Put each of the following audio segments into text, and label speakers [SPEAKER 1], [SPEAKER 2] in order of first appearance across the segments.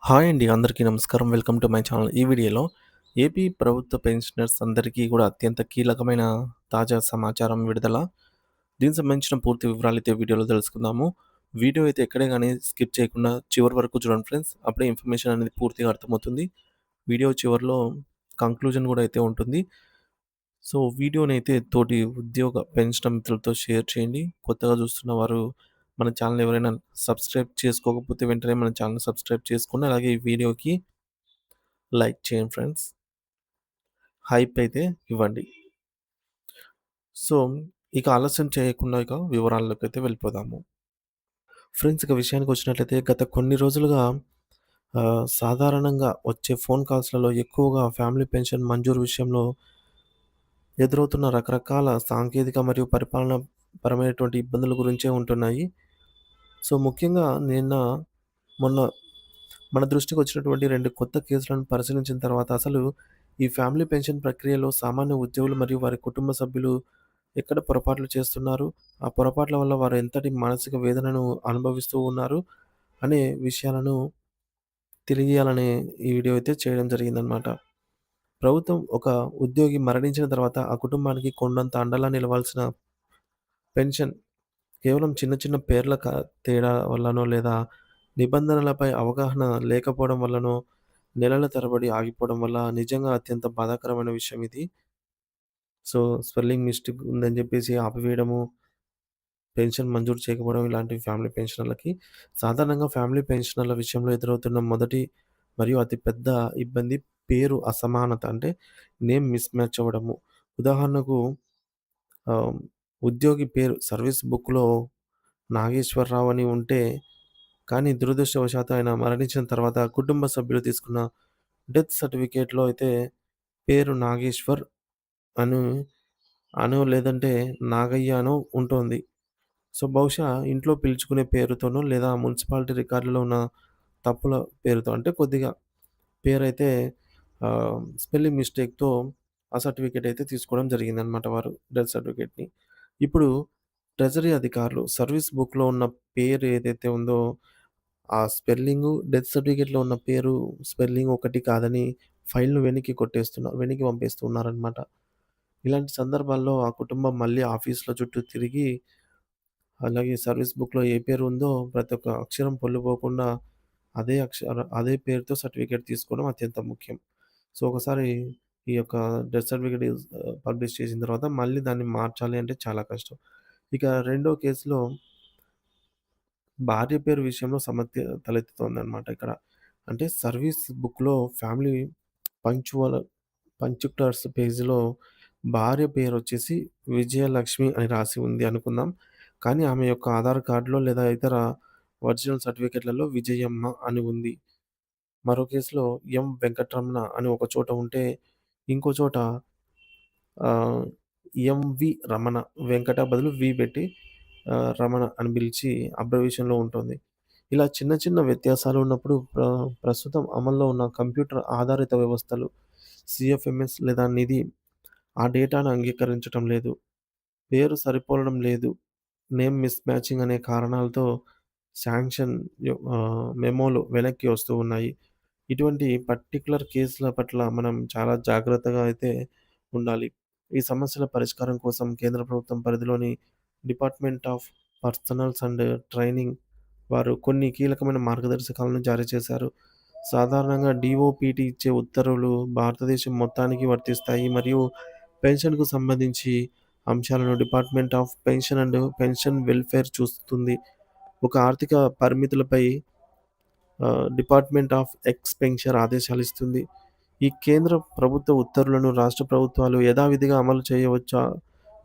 [SPEAKER 1] Hi అండి. అందరికీ నమస్కారం. Welcome to my channel. ఈ వీడియోలో ఏపీ ప్రభుత్వ పెన్షనర్స్ అందరికీ కూడా అత్యంత కీలకమైన తాజా సమాచారం విడుదల. దీనికి సంబంధించిన పూర్తి వివరాలైతే వీడియోలో తెలుసుకుందాము. వీడియో అయితే ఎక్కడే గాని స్కిప్ చేయకుండా చివరి వరకు చూడండి ఫ్రెండ్స్. అప్పుడే ఇన్ఫర్మేషన్ అనేది పూర్తిగా అర్థమవుతుంది. వీడియో చివరిలో కంక్లూజన్ కూడా అయితే ఉంటుంది. సో, వీడియోనైతే తోటి ఉద్యోగ పెన్షనర్ మిత్రులతో షేర్ చేయండి. కొత్తగా చూస్తున్న వారు మన ఛానల్ ఎవరైనా సబ్స్క్రైబ్ చేసుకోకపోతే వెంటనే మన ఛానల్ సబ్స్క్రైబ్ చేసుకోండి. అలాగే ఈ వీడియోకి లైక్ చేయండి ఫ్రెండ్స్. హైప్ అయితే ఇవ్వండి. సో, ఇక ఆలస్యం చేయకుండా ఇక వివరాల్లోకైతే వెళ్ళిపోదాము. ఫ్రెండ్స్ ఇక విషయానికొచ్చినట్లయితే గత కొన్ని రోజులుగా సాధారణంగా వచ్చే ఫోన్ కాల్స్‌లలో ఎక్కువగా ఫ్యామిలీ పెన్షన్ మంజూరు విషయంలో ఎదురవుతున్న రకరకాల సాంకేతిక మరియు పరిపాలన పరమైనటువంటి ఇబ్బందుల గురించే ఉంటున్నాయి. సో, ముఖ్యంగా మొన్న మన దృష్టికొచ్చినటువంటి 2 కొత్త కేసులను పరిశీలించిన తర్వాత అసలు ఈ ఫ్యామిలీ పెన్షన్ ప్రక్రియలో సామాన్య ఉద్యోగులు మరియు వారి కుటుంబ సభ్యులు ఎక్కడ పొరపాట్లు చేస్తున్నారు? ఆ పొరపాట్ల వల్ల వారు ఎంతటి మానసిక వేదనను అనుభవిస్తూ ఉన్నారు? అనే విషయాలను తెలియజేయాలని ఈ వీడియో అయితే చేయడం జరిగిందనమాట. ప్రభుత్వం ఒక ఉద్యోగి మరణించిన తర్వాత ఆ కుటుంబానికి కొండంత అండగా నిలవాల్సిన పెన్షన్ కేవలం చిన్న చిన్న పేర్ల తేడా వల్లనో లేదా నిబంధనలపై అవగాహన లేకపోవడం వల్లనో నెలల తరబడి ఆగిపోవడం వల్ల నిజంగా అత్యంత బాధాకరమైన విషయం ఇది. సో, స్పెల్లింగ్ మిస్టేక్ ఉందని చెప్పేసి ఆపివేయడము, పెన్షన్ మంజూరు చేయకపోవడం ఇలాంటివి ఫ్యామిలీ పెన్షనర్లకి. సాధారణంగా ఫ్యామిలీ పెన్షనర్ల విషయంలో ఎదురవుతున్న మొదటి మరియు అతి పెద్ద ఇబ్బంది పేరు అసమానత. అంటే నేమ్ మిస్ మ్యాచ్ అవ్వడము. ఉదాహరణకు ఆహ్, ఉద్యోగి పేరు సర్వీస్ బుక్‌లో నాగేశ్వరరావు అని ఉంటే, కానీ దురదృష్టవశాత్తు ఆయన మరణించిన తర్వాత కుటుంబ సభ్యులు తీసుకున్న డెత్ సర్టిఫికేట్‌లో అయితే పేరు నాగేశ్వర్ అను అనో లేదంటే నాగయ్య అనో ఉంటోంది. సో, బహుశా ఇంట్లో పిలుచుకునే పేరుతోనో లేదా మున్సిపాలిటీ రికార్డులో ఉన్న తప్పుల పేరుతో అంటే కొద్దిగా పేరైతే స్పెల్లింగ్ మిస్టేక్‌తో ఆ సర్టిఫికేట్ అయితే తీసుకోవడం జరిగిందనమాట వారు డెత్ సర్టిఫికేట్‌ని. ఇప్పుడు ట్రెజరీ అధికారులు సర్వీస్ బుక్‌లో ఉన్న పేరు ఏదైతే ఉందో, ఆ స్పెల్లింగు డెత్ సర్టిఫికేట్‌లో ఉన్న పేరు స్పెల్లింగ్ ఒకటి కాదని ఫైల్‌ను వెనక్కి పంపిస్తూ ఉన్నారనమాట. ఇలాంటి సందర్భాల్లో ఆ కుటుంబం మళ్ళీ ఆఫీస్‌ల చుట్టూ తిరిగి, అలాగే సర్వీస్ బుక్‌లో ఏ పేరు ఉందో ప్రతి ఒక్క అక్షరం పొల్లుపోకుండా అదే పేరుతో సర్టిఫికేట్ తీసుకోవడం అత్యంత ముఖ్యం. సో, ఒకసారి ఈ యొక్క డెత్ సర్టిఫికేట్ పబ్లిష్ చేసిన తర్వాత మళ్ళీ దాన్ని మార్చాలి అంటే చాలా కష్టం. ఇక రెండో కేసులో భార్య పేరు విషయంలో సమస్య తలెత్తుతోందనమాట ఇక్కడ. అంటే సర్వీస్ బుక్‌లో ఫ్యామిలీ పంక్చువల్ పంక్చులర్స్ పేజ్‌లో భార్య పేరొచ్చేసి విజయలక్ష్మి అని రాసి ఉంది అనుకుందాం. కానీ ఆమె యొక్క ఆధార్ కార్డ్‌లో లేదా ఇతర ఒరిజినల్ సర్టిఫికేట్‌లలో విజయమ్మ అని ఉంది. మరో కేసులో ఎం. వెంకటరమణ అని ఒక చోట ఉంటే, ఇంకో చోట ఆహ్, ఎంవి రమణ వెంకట బదులు వి పెట్టి రమణ అని పిలిచి అబ్రివేషన్‌లో ఉంటుంది. ఇలా చిన్న చిన్న వ్యత్యాసాలు ఉన్నప్పుడు ప్రస్తుతం అమల్లో ఉన్న కంప్యూటర్ ఆధారిత వ్యవస్థలు సీఎఫ్ఎంఎస్ లేదా నిధి ఆ డేటాను అంగీకరించటం లేదు. పేరు సరిపోలడం లేదు. నేమ్ మిస్ మ్యాచింగ్ అనే కారణాలతో శాంక్షన్ మెమోలు వెనక్కి వస్తూ ఉన్నాయి. ఇటువంటి పర్టిక్యులర్ కేసుల పట్ల మనం చాలా జాగ్రత్తగా అయితే ఉండాలి. ఈ సమస్యల పరిష్కారం కోసం కేంద్ర ప్రభుత్వం పరిధిలోని department of personals and training వారు కొన్ని కీలకమైన మార్గదర్శకాలను జారీ చేశారు. సాధారణంగా డీఓపీటీ ఇచ్చే ఉత్తర్వులు భారతదేశం మొత్తానికి వర్తిస్తాయి మరియు పెన్షన్‌కు సంబంధించి అంశాలను department of pension and pension welfare చూస్తుంది. ఒక ఆర్థిక పరిమితులపై డిపార్ట్మెంట్ ఆఫ్ ఎక్స్‌పెన్షర్ ఆదేశాలిస్తుంది. ఈ కేంద్ర ప్రభుత్వ ఉత్తర్వులను రాష్ట్ర ప్రభుత్వాలు యథావిధిగా అమలు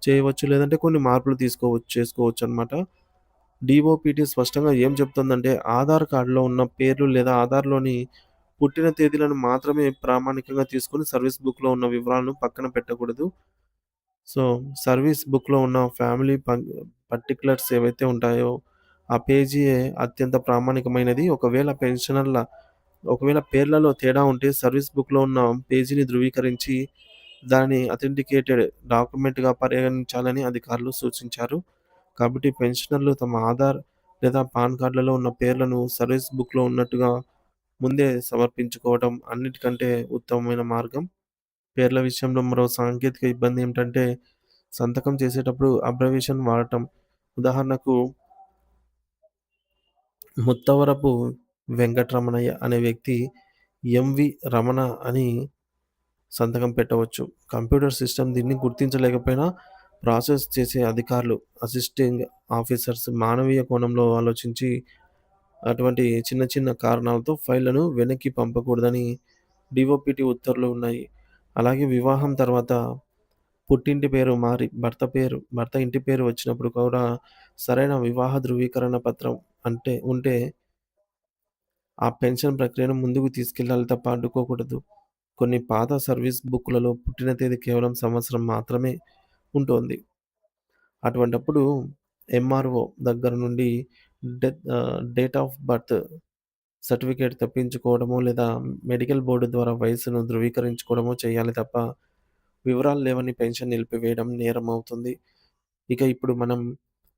[SPEAKER 1] చేయవచ్చు లేదంటే కొన్ని మార్పులు చేసుకోవచ్చనమాట. డీఓపీటీ స్పష్టంగా ఏం చెప్తుందంటే ఆధార్ కార్డ్‌లో ఉన్న పేర్లు లేదా ఆధార్‌లోని పుట్టిన తేదీలను మాత్రమే ప్రామాణికంగా తీసుకొని సర్వీస్ బుక్‌లో ఉన్న వివరాలను పక్కన పెట్టకూడదు. సో, సర్వీస్ బుక్‌లో ఉన్న ఫ్యామిలీ పర్టిక్యులర్స్ ఏవైతే ఉంటాయో, ఆ పేజీయే అత్యంత ప్రామాణికమైనది. ఒకవేళ పేర్లలో తేడా ఉంటే సర్వీస్ బుక్‌లో ఉన్న పేజీని ధృవీకరించి, దాన్ని అథెంటికేటెడ్ డాక్యుమెంట్‌గా పరిగణించాలని అధికారులు సూచించారు. కాబట్టి పెన్షనర్లు తమ ఆధార్ లేదా పాన్ కార్డ్‌లలో ఉన్న పేర్లను సర్వీస్ బుక్‌లో ఉన్నట్టుగా ముందే సమర్పించుకోవడం అన్నిటికంటే ఉత్తమమైన మార్గం. పేర్ల విషయంలో మరో సాంకేతిక ఇబ్బంది ఏమిటంటే, సంతకం చేసేటప్పుడు అబ్రివియేషన్ వాడటం. ఉదాహరణకు 'ముత్తవరపు వెంకటరమణయ్య' అనే వ్యక్తి 'ఎంవి రమణ' అని సంతకం పెట్టవచ్చు. కంప్యూటర్ సిస్టమ్ దీన్ని గుర్తించలేకపోయినా, ప్రాసెస్ చేసే అధికారులు, అసిస్టింగ్ ఆఫీసర్స్ మానవీయ కోణంలో ఆలోచించి, అటువంటి చిన్న చిన్న కారణాలతో ఫైళ్ళను వెనక్కి పంపకూడదని డీఓపీటీ ఉత్తర్వులు ఉన్నాయి. అలాగే వివాహం తర్వాత పుట్టింటి పేరు మారి భర్త ఇంటి పేరు వచ్చినప్పుడు కూడా సరైన వివాహ ధృవీకరణ పత్రం ఉంటే ఆ పెన్షన్ ప్రక్రియను ముందుకు తీసుకెళ్ళాలి తప్ప అడ్డుకోకూడదు. కొన్ని పాత సర్వీస్ బుక్‌లలో పుట్టిన తేదీ కేవలం సంవత్సరం మాత్రమే ఉంటోంది. అటువంటప్పుడు ఎంఆర్‌ఓ దగ్గర నుండి డేట్ ఆఫ్ బర్త్ సర్టిఫికేట్ తెప్పించుకోవడమో, లేదా మెడికల్ బోర్డ్ ద్వారా వయస్సును ధృవీకరించుకోవడమో చేయాలి తప్ప, వివరాలు లేవని పెన్షన్ నిలిపివేయడం నేరం అవుతుంది. ఇక ఇప్పుడు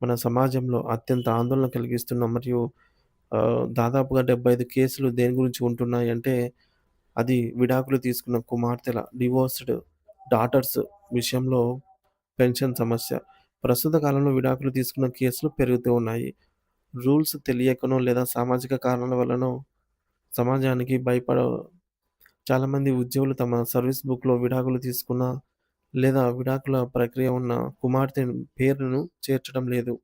[SPEAKER 1] మన సమాజంలో అత్యంత ఆందోళన కలిగిస్తున్న మరియు దాదాపుగా 75 కేసులు దేని గురించి ఉంటున్నాయంటే, అది విడాకులు తీసుకున్న కుమార్తెల డివోర్స్‌డ్ డాటర్స్ విషయంలో పెన్షన్ సమస్య. ప్రస్తుత కాలంలో విడాకులు తీసుకున్న కేసులు పెరుగుతూ ఉన్నాయి. రూల్స్ తెలియకనో లేదా సామాజిక కారణాల వల్లనో సమాజానికి చాలామంది ఉద్యోగులు తమ సర్వీస్ బుక్‌లో విడాకులు తీసుకున్న లేదా విడాకుల ప్రక్రియ ఉన్న కుమార్తె పేరును చేర్చడం లేదు.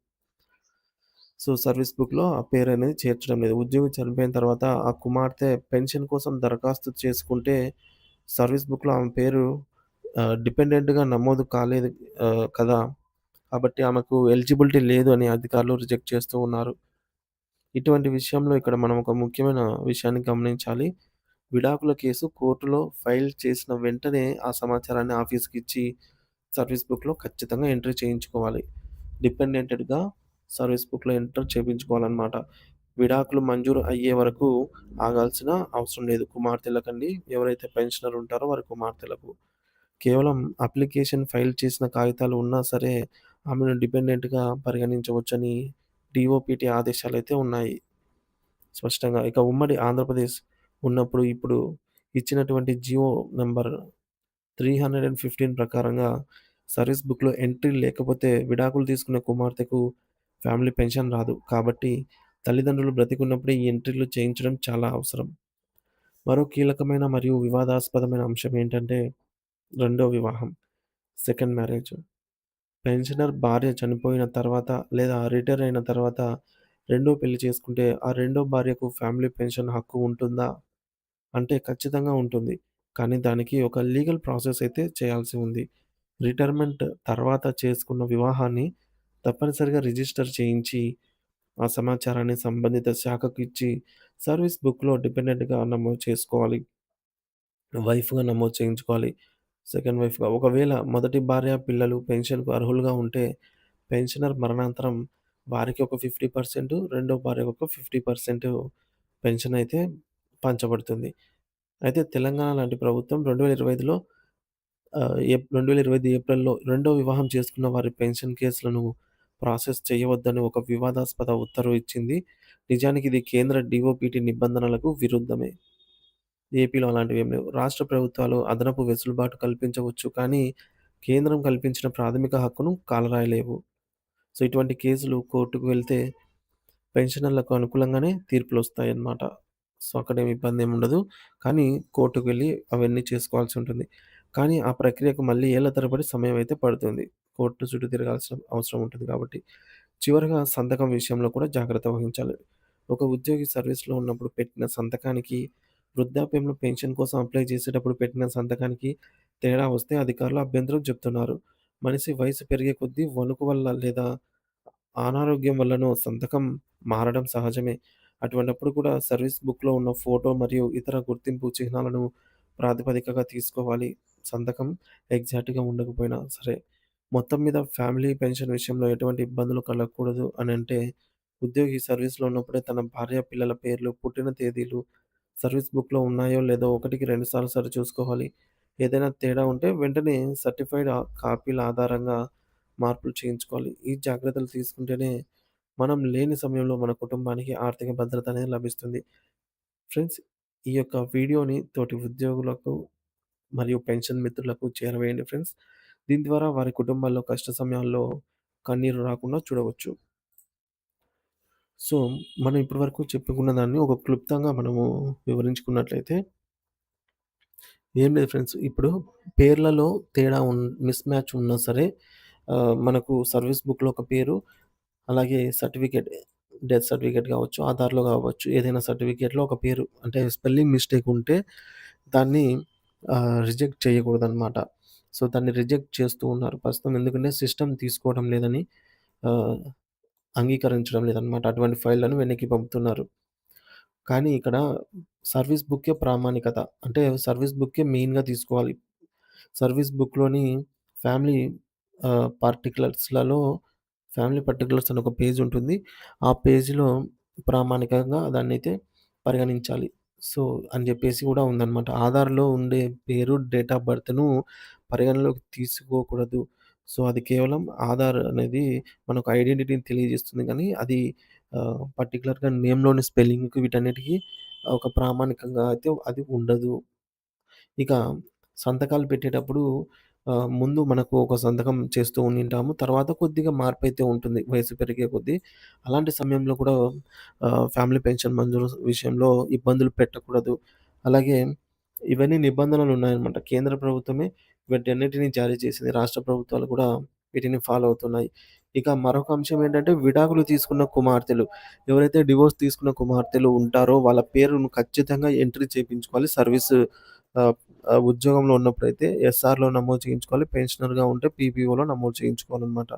[SPEAKER 1] సర్వీస్ బుక్‌లో ఆ పేరనేది చేర్చడం లేదు. ఉద్యోగి చనిపోయిన తర్వాత ఆ కుమార్తె పెన్షన్ కోసం దరఖాస్తు చేసుకుంటే సర్వీస్ బుక్‌లో ఆమె పేరు డిపెండెంట్‌గా నమోదు కాలేదు కదా! కాబట్టి ఆమెకు ఎలిజిబిలిటీ లేదు అని అధికారులు రిజెక్ట్ చేస్తూ ఉన్నారు. ఇటువంటి విషయంలో ఇక్కడ మనం ఒక ముఖ్యమైన విషయాన్ని గమనించాలి. విడాకుల కేసు కోర్టులో ఫైల్ చేసిన వెంటనే ఆ సమాచారాన్ని ఆఫీస్‌కిచ్చి సర్వీస్ బుక్‌లో ఖచ్చితంగా ఎంట్రీ చేయించుకోవాలి. డిపెండెంటెడ్‌గా సర్వీస్ బుక్‌లో ఎంటర్ చేపించుకోవాలనమాట. విడాకులు మంజూరు అయ్యే వరకు ఆగాల్సిన అవసరం లేదు. కుమార్తెలకండి, ఎవరైతే పెన్షనర్ ఉంటారో వారి కుమార్తెలకు. కేవలం అప్లికేషన్ ఫైల్ చేసిన కాగితాలు ఉన్నా సరే, ఆమెను డిపెండెంట్‌గా పరిగణించవచ్చని డీఓపీటీ ఆదేశాలైతే ఉన్నాయి స్పష్టంగా. ఇక ఉమ్మడి ఆంధ్రప్రదేశ్ ఉన్నప్పుడు ఇప్పుడు ఇచ్చినటువంటి జియో నంబర్ 315 ప్రకారంగా సర్వీస్ బుక్‌లో ఎంట్రీ లేకపోతే విడాకులు తీసుకున్న కుమార్తెకు ఫ్యామిలీ పెన్షన్ రాదు. కాబట్టి తల్లిదండ్రులు బ్రతికున్నప్పుడే ఈ ఎంట్రీలు చేయించడం చాలా అవసరం. మరో కీలకమైన మరియు వివాదాస్పదమైన అంశం ఏంటంటే రెండో వివాహం, సెకండ్ మ్యారేజ్. పెన్షనర్ భార్య చనిపోయిన తర్వాత లేదా రిటైర్ అయిన తర్వాత రెండో పెళ్లి చేసుకుంటే, ఆ రెండో భార్యకు ఫ్యామిలీ పెన్షన్ హక్కు ఉంటుందా? అంటే ఖచ్చితంగా ఉంటుంది. కానీ దానికి ఒక లీగల్ ప్రాసెస్ అయితే చేయాల్సి ఉంది. రిటైర్మెంట్ తర్వాత చేసుకున్న వివాహాన్ని తప్పనిసరిగా రిజిస్టర్ చేయించి, ఆ సమాచారాన్ని సంబంధిత శాఖకు ఇచ్చి, సర్వీస్ బుక్‌లో డిపెండెంట్‌గా నమోదు చేసుకోవాలి. వైఫ్‌గా నమోదు చేయించుకోవాలి. సెకండ్ వైఫ్‌గా. ఒకవేళ మొదటి భార్య, పిల్లలు పెన్షన్‌కు అర్హులుగా ఉంటే, పెన్షనర్ మరణాంతరం వారికి ఒక 50%, రెండో భార్యకు ఒక 50% పెన్షన్ అయితే పంచబడుతుంది. అయితే తెలంగాణ లాంటి ప్రభుత్వం 2025లో 2025 ఏప్రిల్‌లో రెండో వివాహం చేసుకున్న వారి పెన్షన్ కేసులను ప్రాసెస్ చేయవద్దని ఒక వివాదాస్పద ఉత్తర్వు ఇచ్చింది. నిజానికి ఇది కేంద్ర డీఓపీటీ నిబంధనలకు విరుద్ధమే. ఏపీలో అలాంటివేం లేవు. రాష్ట్ర ప్రభుత్వాలు అదనపు వెసులుబాటు కల్పించవచ్చు. కానీ, కేంద్రం కల్పించిన ప్రాథమిక హక్కును కాలరాయలేవు. ఇటువంటి కేసులు కోర్టుకు వెళ్తే పెన్షనర్లకు అనుకూలంగానే తీర్పులొస్తాయన్నమాట. అక్కడేమి ఇబ్బందేముండదు. కానీ, కోర్టుకు వెళ్లి అవన్నీ చేసుకోవాల్సి ఉంటుంది. కానీ, ఆ ప్రక్రియకు మళ్ళీ ఏళ్ల తరబడి సమయం అయితే పడుతుంది. కోర్టు చుట్టూ తిరగాల్సిన అవసరం ఉంటుంది కాబట్టి. చివరగా సంతకం విషయంలో కూడా జాగ్రత్త వహించాలి. ఒక ఉద్యోగి సర్వీస్‌లో ఉన్నప్పుడు పెట్టిన సంతకానికి, వృద్ధాప్యంలో పెన్షన్ కోసం అప్లై చేసేటప్పుడు పెట్టిన సంతకానికి తేడా వస్తే అధికారులు అభ్యంతరం చెప్తున్నారు. మనిషి వయసు పెరిగే కొద్దీ వణుకు వల్ల లేదా అనారోగ్యం వల్లనో సంతకం మారడం సహజమే. అటువంటప్పుడు కూడా సర్వీస్ బుక్‌లో ఉన్న ఫోటో మరియు ఇతర గుర్తింపు చిహ్నాలను ప్రాతిపదికగా తీసుకోవాలి. సంతకం ఎగ్జాక్ట్‌గా ఉండకపోయినా సరే. మొత్తం మీద ఫ్యామిలీ పెన్షన్ విషయంలో ఎటువంటి ఇబ్బందులు కలగకూడదు అనంటే, ఉద్యోగి సర్వీస్‌లో ఉన్నప్పుడే తన భార్య, పిల్లల పేర్లు, పుట్టిన తేదీలు సర్వీస్ బుక్‌లో ఉన్నాయో లేదో ఒకటికి 2 సార్లు సరిచూసుకోవాలి. ఏదైనా తేడా ఉంటే వెంటనే సర్టిఫైడ్ కాపీల ఆధారంగా మార్పులు చేయించుకోవాలి. ఈ జాగ్రత్తలు తీసుకుంటేనే మనం లేని సమయంలో మన కుటుంబానికి ఆర్థిక భద్రత అనేది లభిస్తుంది. ఫ్రెండ్స్ ఈ యొక్క వీడియోని తోటి ఉద్యోగులకు మరియు పెన్షన్ మిత్రులకు చేరవేయండి ఫ్రెండ్స్. దీని ద్వారా వారి కుటుంబాల్లో కష్ట సమయాల్లో కన్నీరు రాకుండా చూడవచ్చు. సో, మనం ఇప్పటివరకు చెప్పుకున్న దాన్ని ఒక క్లుప్తంగా మనము వివరించుకున్నట్లయితే ఏం లేదు ఫ్రెండ్స్. ఇప్పుడు పేర్లలో తేడా మిస్ మ్యాచ్ ఉన్నా సరే మనకు సర్వీస్ బుక్‌లో ఒక పేరు, అలాగే సర్టిఫికేట్, డెత్ సర్టిఫికేట్ కావచ్చు, ఆధార్‌లో కావచ్చు, ఏదైనా సర్టిఫికేట్‌లో ఒక పేరు అంటే స్పెల్లింగ్ మిస్టేక్ ఉంటే దాన్ని రిజెక్ట్ చేయకూడదనమాట. సో, దాన్ని రిజెక్ట్ చేస్తూ ఉన్నారు ప్రస్తుతం. ఎందుకంటే సిస్టమ్ తీసుకోవడం లేదని ఆహ్, అంగీకరించడం లేదనమాట. అటువంటి ఫైల్‌లను వెనక్కి పంపుతున్నారు. కానీ ఇక్కడ సర్వీస్ బుక్కే ప్రామాణికత. అంటే సర్వీస్ బుక్కే మెయిన్‌గా తీసుకోవాలి. సర్వీస్ బుక్‌లోని ఫ్యామిలీ పార్టిక్యులర్స్‌లలో ఫ్యామిలీ పర్టిక్యులర్స్ అని ఒక పేజ్ ఉంటుంది. ఆ పేజ్‌లో ప్రామాణికంగా దాన్నైతే పరిగణించాలి. సో, అని జెప్పేసి గూడా ఉందనమాట. ఆధార్‌లో ఉండే పేరు, డేట్ ఆఫ్ బర్త్‌ను పరిగణలోకి తీసుకోకూడదు. సో, అది కేవలం ఆధార్ అనేది మనకు ఐడెంటిటీని తెలియజేస్తుంది గానీ, అది పర్టిక్యులర్‌గా నేమ్‌లోని స్పెల్లింగ్‌కి వీటన్నిటికి ఒక ప్రామాణికంగా అయితే అది ఉండదు. ఇక సంతకాలు పెట్టేటప్పుడు ముందు మనకు ఒక సంతకం చేస్తూ ఉండింటాము. తర్వాత కొద్దిగా మార్పయితే ఉంటుంది వయసు పెరిగే కొద్దీ. అలాంటి సమయంలో కూడా ఫ్యామిలీ పెన్షన్ మంజూరు విషయంలో ఇబ్బందులు పెట్టకూడదు. అలాగే ఇవన్నీ నిబంధనలున్నాయన్నమాట. కేంద్ర ప్రభుత్వమే వీటన్నిటిని జారీ చేసింది. రాష్ట్ర ప్రభుత్వాలు కూడా వీటిని ఫాలో అవుతున్నాయి. ఇక మరొక అంశం ఏంటంటే విడాకులు తీసుకున్న కుమార్తెలు. ఎవరైతే డివోర్స్ తీసుకున్న కుమార్తెలు ఉంటారో వాళ్ళ పేరును ఖచ్చితంగా ఎంట్రీ చేపించుకోవాలి. సర్వీస్ ఆహ్, ఉద్యోగంలో ఉన్నప్పుడైతే ఎస్ఆర్‌లో నమోదు చేయించుకోవాలి. పెన్షనర్‌గా ఉంటే పీపీఓలో నమోదు చేయించుకోవాలనమాట.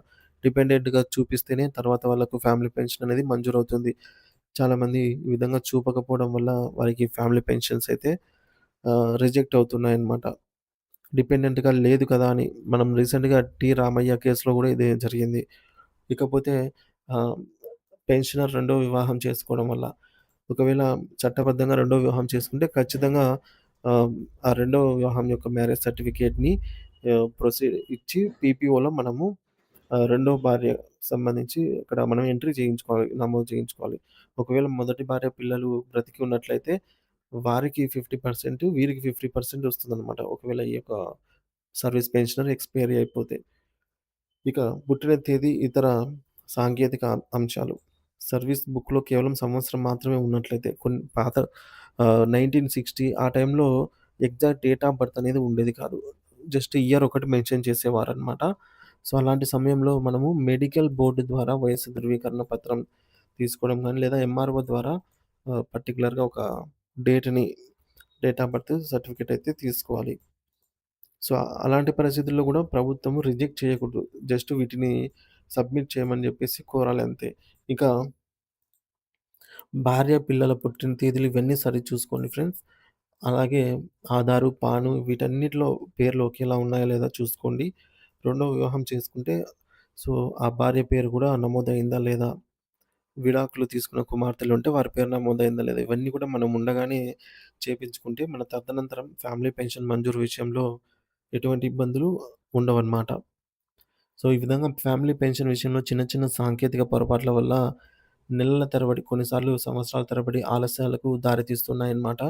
[SPEAKER 1] డిపెండెంట్‌గా చూపిస్తేనే తర్వాత వాళ్ళకు ఫ్యామిలీ పెన్షన్ అనేది మంజూరవుతుంది. చాలామంది ఈ విధంగా చూపకపోవడం వల్ల వారికి ఫ్యామిలీ పెన్షన్స్ అయితే రిజెక్ట్ అవుతున్నాయన్నమాట. డిపెండెంట్‌గా లేదు కదా! అని. మనం రీసెంట్‌గా 'రామయ్య' కేసులో గూడా ఇదే జరిగింది. ఇకపోతే ఆహ్, పెన్షనర్ రెండో వివాహం చేసుకోవడం వల్ల, ఒకవేళ చట్టబద్ధంగా రెండో వివాహం చేసుకుంటే ఖచ్చితంగా ఆహ్, ఆ రెండో వివాహం యొక్క మ్యారేజ్ సర్టిఫికేట్‌ని ప్రొసీడ్ ఇచ్చి పీపీఓలో మనము రెండో భార్య సంబంధించి ఇక్కడ మనం ఎంట్రీ చేయించుకోవాలి. నమోదు చేయించుకోవాలి. ఒకవేళ మొదటి భార్య పిల్లలు బ్రతికి ఉన్నట్లయితే వారికి 50% వీరికి 50% వస్తుందనమాట. ఒకవేళ ఈ యొక్క సర్వీస్ పెన్షనర్ ఎక్స్‌పైరీ అయిపోతే. ఇక పుట్టిన తేదీ, ఇతర సాంకేతిక అంశాలు. సర్వీస్ బుక్‌లో కేవలం సంవత్సరం మాత్రమే ఉన్నట్లయితే కొన్ని పాత 1960 ఆ టైంలో ఎగ్జాక్ట్ డేట్ ఆఫ్ బర్త్ అనేది ఉండేది కాదు. జస్ట్ ఇయర్ ఒకటి మెన్షన్ చేసేవారనమాట. సో, అలాంటి సమయంలో మనము మెడికల్ బోర్డ్ ద్వారా వయస్సు ధృవీకరణ పత్రం తీసుకోవడం గాని, లేదా ఎంఆర్ఓ ద్వారా పర్టిక్యులర్‌గా ఒక డేట్‌ని డేట్ ఆఫ్ బర్త్ సర్టిఫికేట్ అయితే తీసుకోవాలి. సో, అలాంటి పరిస్థితుల్లో గూడా ప్రభుత్వం రిజెక్ట్ చేయకూడదు. జస్ట్ వీటిని సబ్మిట్ చేయమని జెప్పేసి కోరాలి అంతే. ఇంకా భార్య, పిల్లల పుట్టిన తేదీలు ఇవన్నీ సరిచూసుకోండి ఫ్రెండ్స్. అలాగే ఆధారు, పాను వీటన్నిటిలో పేర్లు ఒకేలా ఉన్నాయా లేదా చూసుకోండి. రెండో వివాహం చేసుకుంటే సో, ఆ భార్య పేరు గూడా నమోదయిందా లేదా? విడాకులు తీసుకున్న కుమార్తెలుంటే వారి పేరు నమోదయిందా లేదా? ఇవన్నీ కూడా మనం ఉండగానే చేపించుకుంటే మన తదనంతరం ఫ్యామిలీ పెన్షన్ మంజూరు విషయంలో ఎటువంటి ఇబ్బందులు ఉండవన్నమాట. సో, ఈ విధంగా ఫ్యామిలీ పెన్షన్ విషయంలో చిన్న చిన్న సాంకేతిక పొరపాట్ల వల్ల నెలల తరబడి కొన్నిసార్లు సంవత్సరాల తరబడి ఆలస్యాలకు దారితీస్తున్నాయన్నమాట.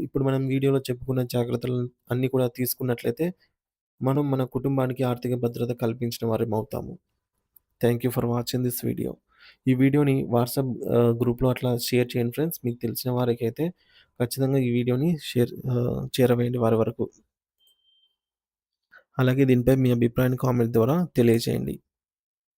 [SPEAKER 1] ఇప్పుడు మనం వీడియోలో చెప్పుకున్న జాగ్రత్తలు అన్నీ కూడా తీసుకున్నట్లయితే మనం మన కుటుంబానికి ఆర్థిక భద్రత కల్పించిన వారమవుతాము. Thank you for watching this video. ఈ వీడియోని వాట్సాప్ గ్రూప్‌లో అట్లా షేర్ చేయండి ఫ్రెండ్స్. మీకు తెలిసిన వారికైతే ఖచ్చితంగా ఈ వీడియోని చేరవేయండి వారి వరకు. అలాగే దీనిపై మీ అభిప్రాయాన్ని కామెంట్ ద్వారా తెలియజేయండి.